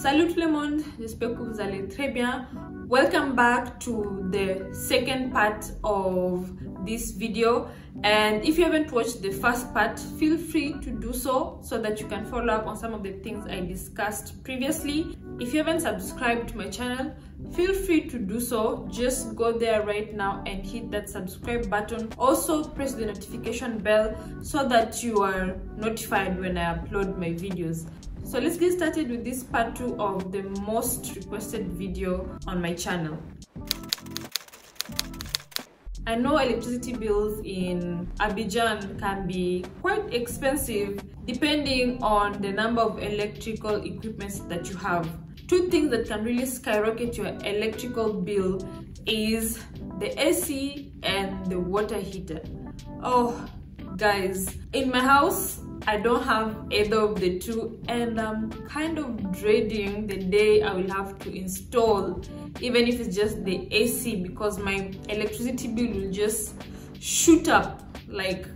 Salut tout le monde, j'espère que vous allez très bien. Welcome back to the second part of this video, and if you haven't watched the first part, feel free to do so that you can follow up on some of the things I discussed previously. If you haven't subscribed to my channel, feel free to do so. Just go there right now and hit that subscribe button. Also press the notification bell so that you are notified when I upload my videos. So let's get started with this part 2 of the most requested video on my channel. I know electricity bills in Abidjan can be quite expensive depending on the number of electrical equipments that you have. Two things that can really skyrocket your electrical bill is the AC and the water heater. Oh guys, in my house I don't have either of the two, and I'm kind of dreading the day I will have to install, even if it's just the AC, because my electricity bill will just shoot up like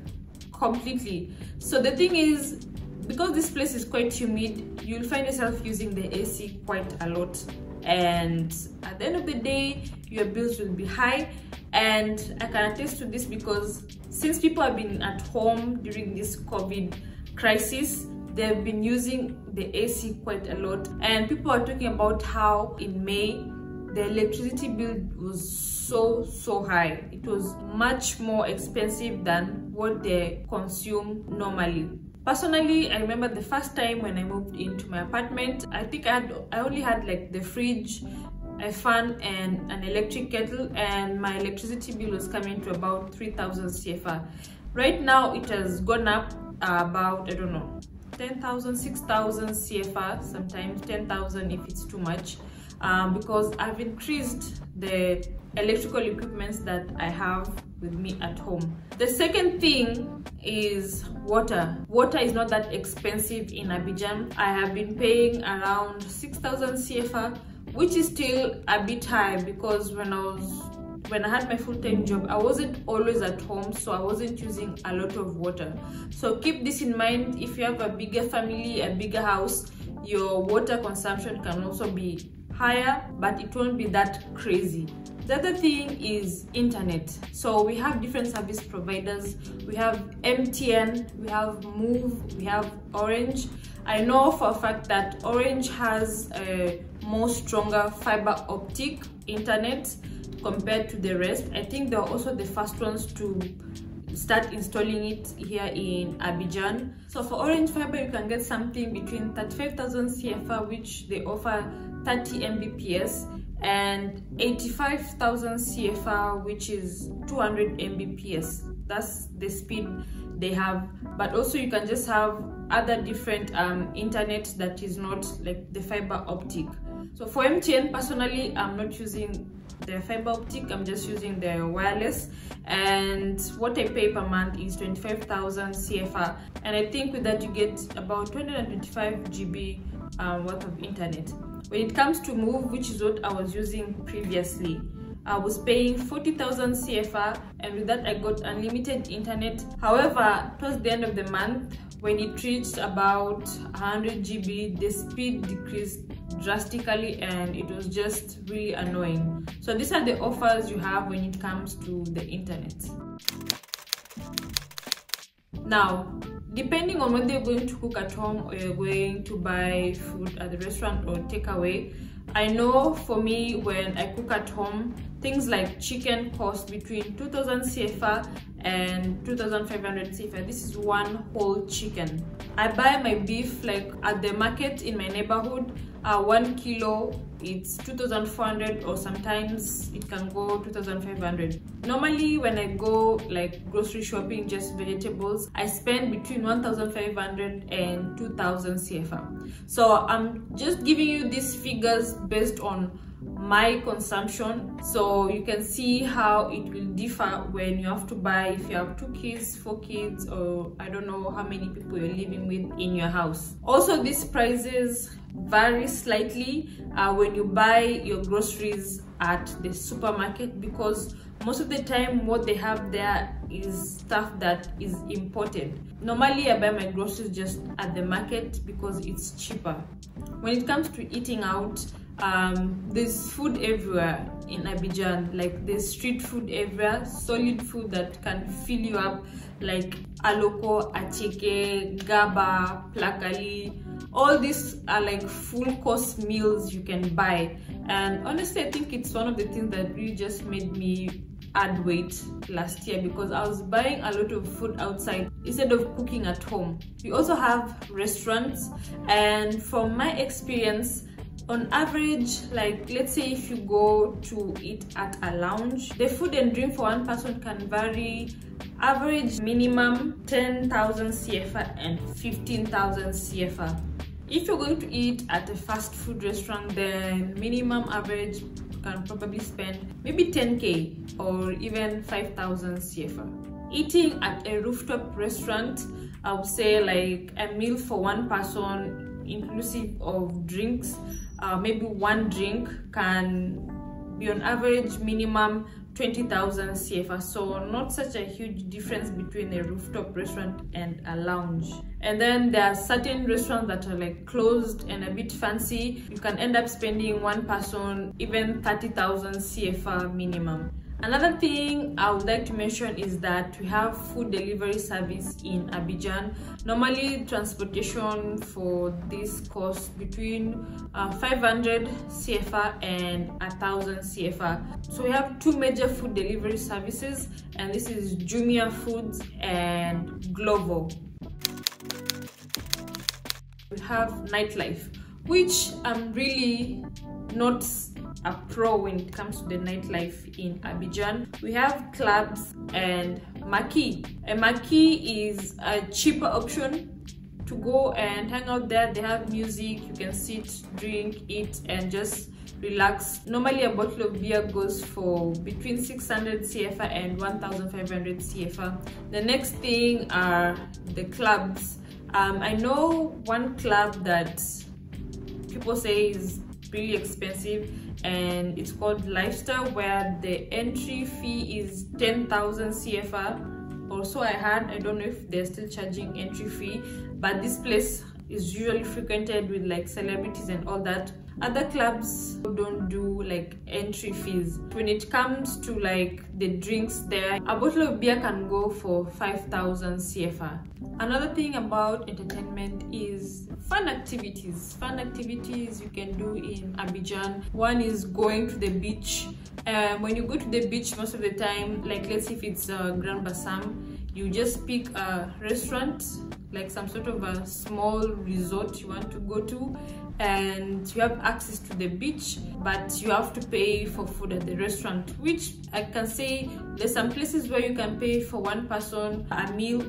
completely. So the thing is, because this place is quite humid, you'll find yourself using the AC quite a lot, and at the end of the day your bills will be high. And I can attest to this because since people have been at home during this COVID crisis, they've been using the AC quite a lot, and people are talking about how in May the electricity bill was so high. It was much more expensive than what they consume normally. Personally, I remember the first time when I moved into my apartment, I think I only had like the fridge, a fan and an electric kettle, and my electricity bill was coming to about 3,000 CFR. Right now it has gone up about, I don't know, 10,000, 6,000 CFR, sometimes 10,000 if it's too much, because I've increased the electrical equipments that I have with me at home. The second thing is water. Water is not that expensive in Abidjan. I have been paying around 6,000 CFR, which is still a bit high because when I had my full-time job, I wasn't always at home, so I wasn't using a lot of water. So keep this in mind. If you have a bigger family, a bigger house, your water consumption can also be higher, but it won't be that crazy. The other thing is internet. So we have different service providers. We have MTN, we have Move, we have Orange. I know for a fact that Orange has a more stronger fiber optic internet compared to the rest. I think they're also the first ones to start installing it here in Abidjan. So for Orange Fiber, you can get something between 35,000 CFR, which they offer 30 Mbps, and 85,000 CFR, which is 200 Mbps. That's the speed they have. But also you can just have other different internet that is not like the fiber optic. So for MTN, personally, I'm not using the fiber optic, I'm just using the wireless, and what I pay per month is 25,000 CFR, and I think with that you get about 225 GB worth of internet. When it comes to Move, which is what I was using previously, I was paying 40,000 CFR, and with that I got unlimited internet. However, towards the end of the month, when it reached about 100 GB, the speed decreased drastically and it was just really annoying. So these are the offers you have when it comes to the internet. Now, depending on whether you're going to cook at home or you're going to buy food at the restaurant or takeaway, I know for me, when I cook at home, things like chicken cost between 2,000 CFR and 2,500 CFR. This is one whole chicken. I buy my beef like at the market in my neighborhood. 1 kilo, it's 2,400, or sometimes it can go 2,500. Normally when I go like grocery shopping, just vegetables, I spend between 1,500 and 2,000 CFR. So I'm just giving you these figures based on my consumption, so you can see how it will differ when you have to buy, if you have 2 kids, 4 kids, or I don't know how many people you're living with in your house. Also, these prices vary slightly when you buy your groceries at the supermarket, because most of the time what they have there is stuff that is imported. Normally I buy my groceries just at the market because it's cheaper. When it comes to eating out, there's food everywhere in Abidjan. Like there's street food everywhere, solid food that can fill you up, like aloko, acheke, gaba, plakali. All these are like full course meals you can buy, and honestly I think it's one of the things that really just made me add weight last year, because I was buying a lot of food outside instead of cooking at home. We also have restaurants, and from my experience, on average, like let's say if you go to eat at a lounge, the food and drink for one person can vary. Average minimum 10,000 CFA and 15,000 CFA. If you're going to eat at a fast food restaurant, then minimum average you can probably spend maybe 10k or even 5,000 CFA. Eating at a rooftop restaurant, I would say like a meal for one person inclusive of drinks, maybe one drink can be on average minimum 20,000 CFA. So not such a huge difference between a rooftop restaurant and a lounge. And then there are certain restaurants that are like closed and a bit fancy. You can end up spending one person even 30,000 CFA minimum. Another thing I would like to mention is that we have food delivery service in Abidjan. Normally transportation for this costs between 500 CFA and 1,000 CFA. So we have two major food delivery services, and this is Jumia Foods and Glovo. We have Nightlife, which I'm really not a pro when it comes to the nightlife in Abidjan. We have clubs and marquee. A marquee is a cheaper option to go and hang out there. They have music, you can sit, drink, eat, and just relax. Normally a bottle of beer goes for between 600 CFA and 1,500 CFA. The next thing are the clubs. I know one club that people say is really expensive, and it's called Lifestyle, where the entry fee is 10,000 CFA or so I heard. I don't know if they're still charging entry fee, but this place is usually frequented with like celebrities and all that. Other clubs don't do like entry fees. When it comes to like the drinks there, a bottle of beer can go for 5,000 CFA. Another thing about entertainment is fun activities. Fun activities you can do in Abidjan. One is going to the beach. When you go to the beach, most of the time, like let's say if it's Grand Bassam, you just pick a restaurant, like some sort of a small resort you want to go to, and you have access to the beach, but you have to pay for food at the restaurant, which I can say there's some places where you can pay for one person a meal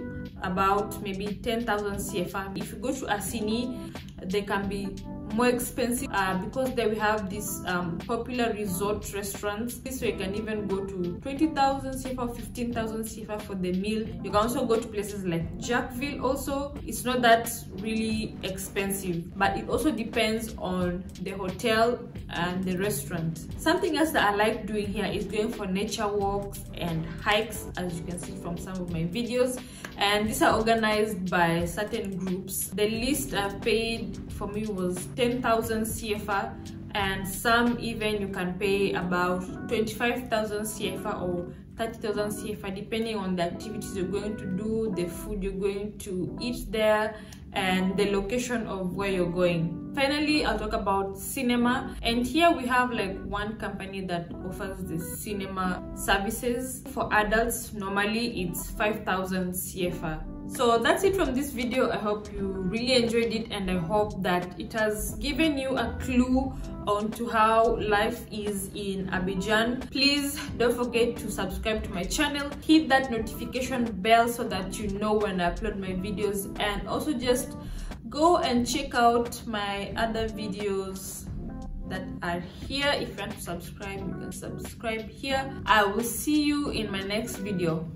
about maybe 10,000 CFA. If you go to Asini, they can be more expensive because there we have these popular resort restaurants. This way you can even go to 20,000 CFA, 15,000 CFA for the meal. You can also go to places like Jackville also. It's not that really expensive, but it also depends on the hotel and the restaurant. Something else that I like doing here is going for nature walks and hikes, as you can see from some of my videos, and these are organized by certain groups. The least I paid for me was 10,000 CFA, and some even you can pay about 25,000 CFA or 30,000 CFA depending on the activities you're going to do, the food you're going to eat there, and the location of where you're going. Finally, I'll talk about cinema, and here we have like one company that offers the cinema services for adults. Normally it's 5,000 CFA. So that's it from this video. I hope you really enjoyed it, and I hope that it has given you a clue onto how life is in Abidjan. Please don't forget to subscribe to my channel, hit that notification bell so that you know when I upload my videos, and also just go and check out my other videos that are here. If you want to subscribe, you can subscribe here. I will see you in my next video.